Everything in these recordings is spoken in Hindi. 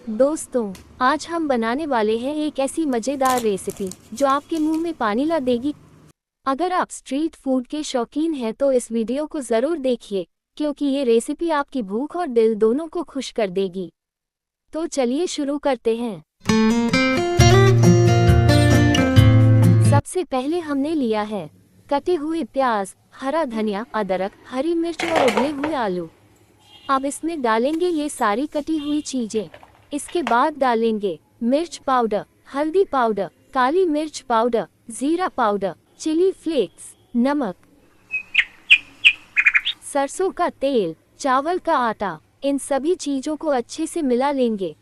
दोस्तों, आज हम बनाने वाले हैं एक ऐसी मज़ेदार रेसिपी जो आपके मुंह में पानी ला देगी। अगर आप स्ट्रीट फूड के शौकीन हैं तो इस वीडियो को ज़रूर देखिए, क्योंकि ये रेसिपी आपकी भूख और दिल दोनों को खुश कर देगी। तो चलिए शुरू करते हैं। सबसे पहले हमने लिया है कटे हुए प्याज, हरा धनिया, अदरक, हरी मिर्च और उबले हुए आलू। अब इसमें डालेंगे ये सारी कटी हुई चीज़ें। इसके बाद डालेंगे मिर्च पाउडर, हल्दी पाउडर, काली मिर्च पाउडर, जीरा पाउडर, चिली फ्लेक्स, नमक, सरसों का तेल, चावल का आटा। इन सभी चीज़ों को अच्छे से मिला लेंगे।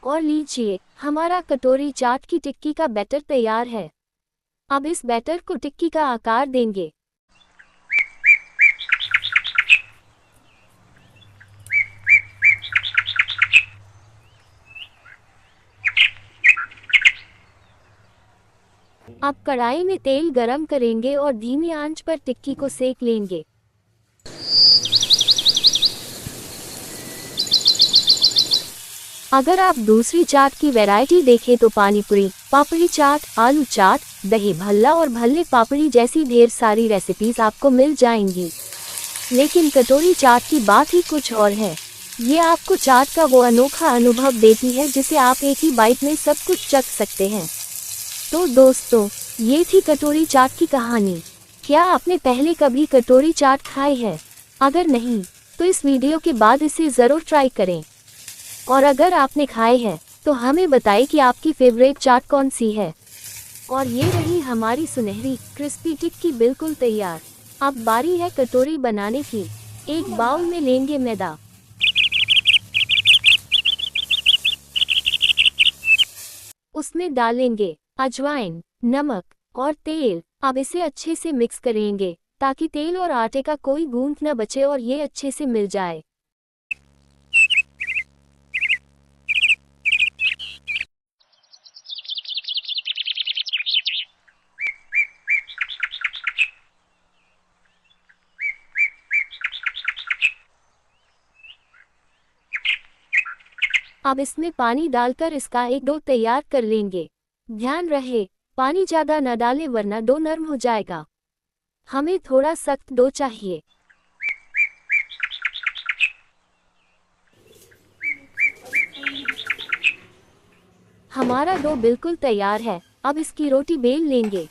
और लीजिए, हमारा कटोरी चाट की टिक्की का बैटर तैयार है। अब इस बैटर को टिक्की का आकार देंगे। अब कढ़ाई में तेल गरम करेंगे और धीमी आंच पर टिक्की को सेक लेंगे। अगर आप दूसरी चाट की वैरायटी देखें तो पानीपुरी, पापड़ी चाट, आलू चाट, दही भल्ला और भल्ले पापड़ी जैसी ढेर सारी रेसिपीज आपको मिल जाएंगी। लेकिन कटोरी चाट की बात ही कुछ और है। ये आपको चाट का वो अनोखा अनुभव देती है जिसे आप एक ही बाइट में सब कुछ चख सकते हैं। तो दोस्तों, ये थी कटोरी चाट की कहानी। क्या आपने पहले कभी कटोरी चाट खाई है? अगर नहीं, तो इस वीडियो के बाद इसे ज़रूर ट्राई करें। और अगर आपने खाए हैं तो हमें बताएं कि आपकी फेवरेट चाट कौन सी है। और ये रही हमारी सुनहरी क्रिस्पी टिक्की बिल्कुल तैयार। अब बारी है कटोरी बनाने की। एक बाउल में लेंगे मैदा, उसमें डालेंगे अजवाइन, नमक और तेल। अब इसे अच्छे से मिक्स करेंगे ताकि तेल और आटे का कोई बूंद न बचे और ये अच्छे से मिल जाए। अब इसमें पानी डालकर इसका एक डो तैयार कर लेंगे। ध्यान रहे, पानी ज़्यादा न डालें वरना डो नरम हो जाएगा। हमें थोड़ा सख्त डो चाहिए। हमारा डो बिल्कुल तैयार है। अब इसकी रोटी बेल लेंगे।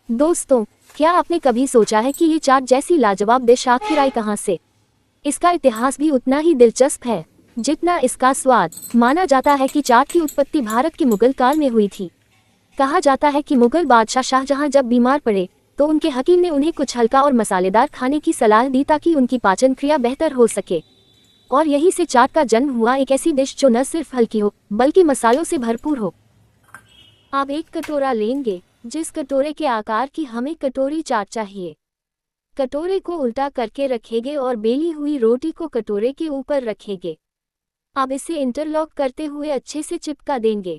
दोस्तों, क्या आपने कभी सोचा है कि ये चाट जैसी लाजवाब डिश आखिर आई कहाँ से? इसका इतिहास भी उतना ही दिलचस्प है जितना इसका स्वाद। माना जाता है कि चाट की उत्पत्ति भारत के मुगल काल में हुई थी। कहा जाता है कि मुगल बादशाह शाहजहां जब बीमार पड़े तो उनके हकीम ने उन्हें कुछ हल्का और मसालेदार खाने की सलाह दी ताकि उनकी पाचन क्रिया बेहतर हो सके। और यहीं से चाट का जन्म हुआ, एक ऐसी डिश जो न सिर्फ हल्की हो बल्कि मसालों से भरपूर हो। अब एक कटोरा लेंगे, जिस कटोरे के आकार की हमें कटोरी चाट चाहिए। कटोरे को उल्टा करके रखेंगे और बेली हुई रोटी को कटोरे के ऊपर रखेंगे। अब इसे इंटरलॉक करते हुए अच्छे से चिपका देंगे।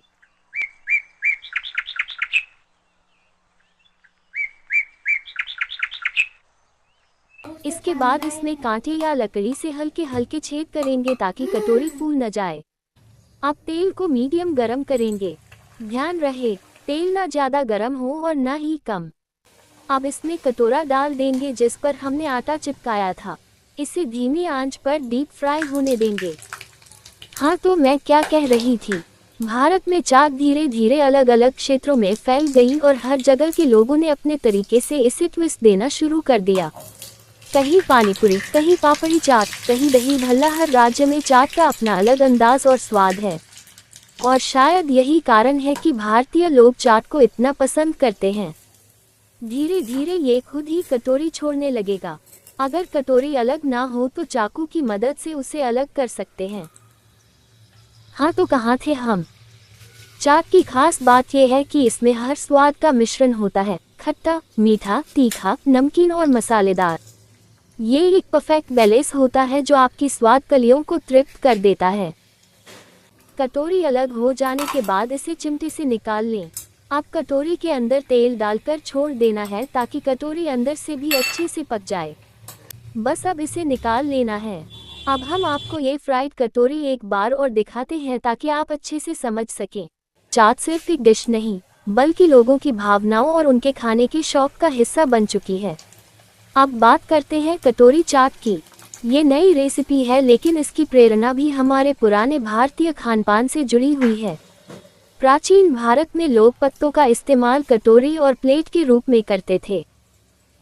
इसके बाद इसमें कांटे या लकड़ी से हल्के हल्के छेद करेंगे ताकि कटोरी फूल न जाए। अब तेल को मीडियम गरम करेंगे। ध्यान रहे, तेल ना ज़्यादा गरम हो और ना ही कम। अब इसमें कटोरा डाल देंगे जिस पर हमने आटा चिपकाया था। इसे धीमी आंच पर डीप फ्राई होने देंगे। हाँ, तो मैं क्या कह रही थी, भारत में चाट धीरे धीरे अलग अलग क्षेत्रों में फैल गई और हर जगह के लोगों ने अपने तरीके से इसे ट्विस्ट देना शुरू कर दिया। कहीं पानीपुरी, कहीं पापड़ी चाट, कहीं दही भल्ला। हर राज्य में चाट का अपना अलग अंदाज और स्वाद है। और शायद यही कारण है कि भारतीय लोग चाट को इतना पसंद करते हैं। धीरे धीरे ये खुद ही कटोरी छोड़ने लगेगा। अगर कटोरी अलग ना हो तो चाकू की मदद से उसे अलग कर सकते हैं। हाँ, तो कहाँ थे हम? चाट की खास बात यह है कि इसमें हर स्वाद का मिश्रण होता है। खट्टा, मीठा, तीखा, नमकीन और मसालेदार। ये एक परफेक्ट बैलेंस होता है जो आपकी स्वाद कलियों को तृप्त कर देता है। कटोरी अलग हो जाने के बाद इसे चिमटे से निकाल लें। अब कटोरी के अंदर तेल डालकर छोड़ देना है ताकि कटोरी अंदर से भी अच्छे से पक जाए। बस अब इसे निकाल लेना है। अब हम आपको ये फ्राइड कटोरी एक बार और दिखाते हैं ताकि आप अच्छे से समझ सकें। चाट सिर्फ एक डिश नहीं बल्कि लोगों की भावनाओं और उनके खाने के शौक का हिस्सा बन चुकी है। अब बात करते हैं कटोरी चाट की। ये नई रेसिपी है लेकिन इसकी प्रेरणा भी हमारे पुराने भारतीय खानपान से जुड़ी हुई है। प्राचीन भारत में लोग पत्तों का इस्तेमाल कटोरी और प्लेट के रूप में करते थे।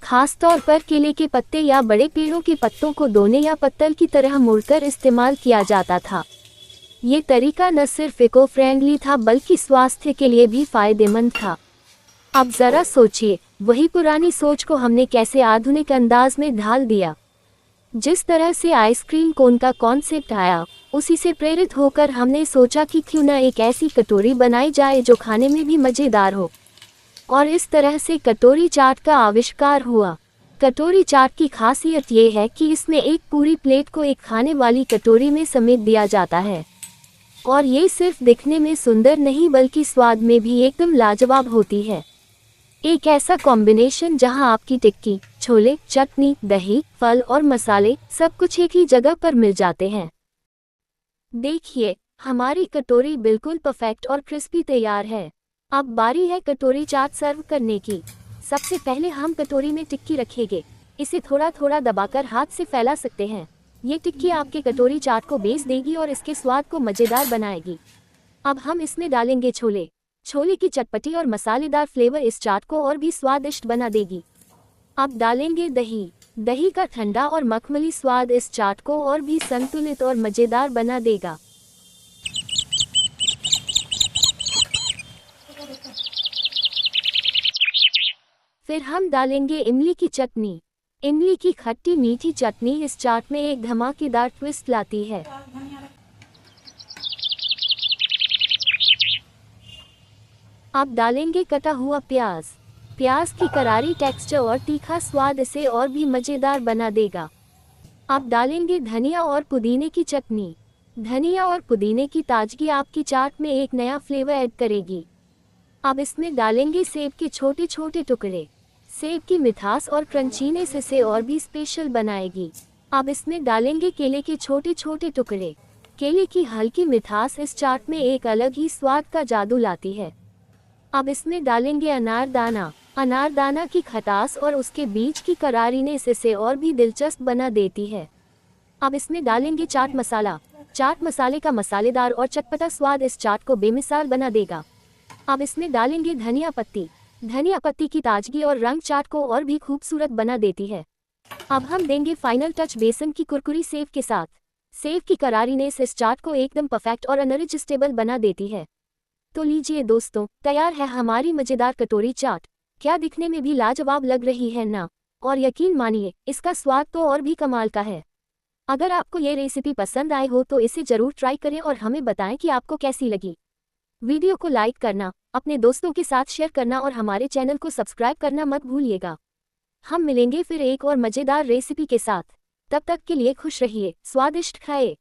खासतौर पर केले के पत्ते या बड़े पेड़ों के पत्तों को दोने या पत्तल की तरह मुड़कर इस्तेमाल किया जाता था। ये तरीका न सिर्फ इको फ्रेंडली था बल्कि स्वास्थ्य के लिए भी फायदेमंद था। अब जरा सोचिए, वही पुरानी सोच को हमने कैसे आधुनिक अंदाज में ढाल दिया। जिस तरह से आइसक्रीम कोन का कॉन्सेप्ट आया, उसी से प्रेरित होकर हमने सोचा कि क्यों न एक ऐसी कटोरी बनाई जाए जो खाने में भी मज़ेदार हो। और इस तरह से कटोरी चाट का आविष्कार हुआ। कटोरी चाट की खासियत ये है कि इसमें एक पूरी प्लेट को एक खाने वाली कटोरी में समेट दिया जाता है। और ये सिर्फ दिखने में सुंदर नहीं बल्कि स्वाद में भी एकदम लाजवाब होती है। एक ऐसा कॉम्बिनेशन जहां आपकी टिक्की, छोले, चटनी, दही, फल और मसाले सब कुछ एक ही जगह पर मिल जाते हैं। देखिए, हमारी कटोरी बिल्कुल परफेक्ट और क्रिस्पी तैयार है। अब बारी है कटोरी चाट सर्व करने की। सबसे पहले हम कटोरी में टिक्की रखेंगे। इसे थोड़ा थोड़ा दबाकर हाथ से फैला सकते हैं। ये टिक्की आपके कटोरी चाट को बेस देगी और इसके स्वाद को मज़ेदार बनाएगी। अब हम इसमें डालेंगे छोले। छोले की चटपटी और मसालेदार फ्लेवर इस चाट को और भी स्वादिष्ट बना देगी। अब डालेंगे दही। दही का ठंडा और मखमली स्वाद इस चाट को और भी संतुलित और मज़ेदार बना देगा। फिर हम डालेंगे इमली की चटनी। इमली की खट्टी मीठी चटनी इस चाट में एक धमाकेदार ट्विस्ट लाती है। अब डालेंगे कटा हुआ प्याज। प्याज की करारी टेक्सचर और तीखा स्वाद इसे और भी मज़ेदार बना देगा। अब डालेंगे धनिया और पुदीने की चटनी। धनिया और पुदीने की ताजगी आपकी चाट में एक नया फ्लेवर ऐड करेगी। अब इसमें डालेंगे सेब के छोटे छोटे टुकड़े। सेब की मिठास और क्रंचीनेस इसे और भी स्पेशल बनाएगी। अब इसमें डालेंगे केले के छोटे छोटे टुकड़े। केले की हल्की मिठास इस चाट में एक अलग ही स्वाद का जादू लाती है। अब इसमें डालेंगे अनारदाना। अनारदाना की खटास और उसके बीज की करारीनेस इसे और भी दिलचस्प बना देती है। अब इसमें डालेंगे चाट मसाला। चाट मसाले का मसालेदार और चटपटा स्वाद इस चाट को बेमिसाल बना देगा। अब इसमें डालेंगे धनिया पत्ती। धनिया पत्ती की ताजगी और रंग चाट को और भी खूबसूरत बना देती है। अब हम देंगे फाइनल टच बेसन की कुरकुरी सेव के साथ। सेव की करारीनेस इस चाट को एकदम परफेक्ट और अनएडजस्टेबल बना देती है। तो लीजिए दोस्तों, तैयार है हमारी मज़ेदार कटोरी चाट। क्या दिखने में भी लाजवाब लग रही है ना? और यकीन मानिए, इसका स्वाद तो और भी कमाल का है। अगर आपको ये रेसिपी पसंद आए हो तो इसे ज़रूर ट्राई करें और हमें बताएं कि आपको कैसी लगी। वीडियो को लाइक करना, अपने दोस्तों के साथ शेयर करना और हमारे चैनल को सब्सक्राइब करना मत भूलिएगा। हम मिलेंगे फिर एक और मज़ेदार रेसिपी के साथ। तब तक के लिए खुश रहिए, स्वादिष्ट खाएं।